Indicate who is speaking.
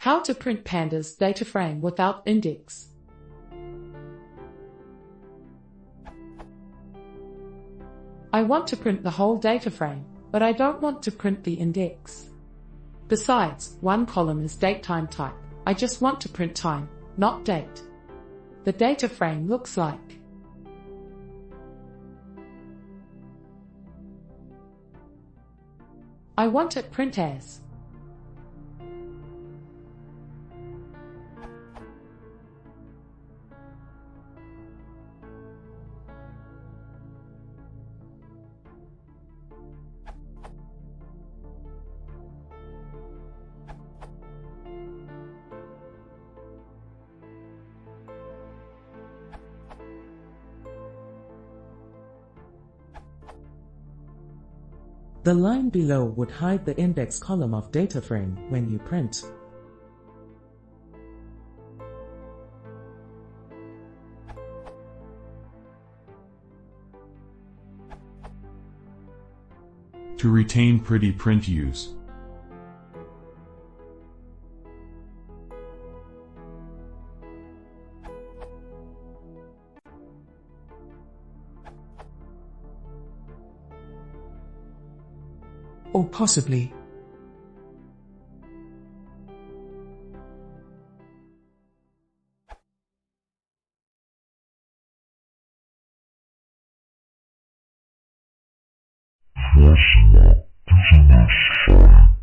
Speaker 1: How to print pandas data frame without index. I want to print the whole data frame, but I don't want to print the index. Besides, one column is datetime type. I just want to print time, not date. The data frame looks like. I want it print as.
Speaker 2: The line below would hide the index column of DataFrame when you print.
Speaker 3: To retain pretty print use.
Speaker 2: Or possibly.
Speaker 4: Próxima, 19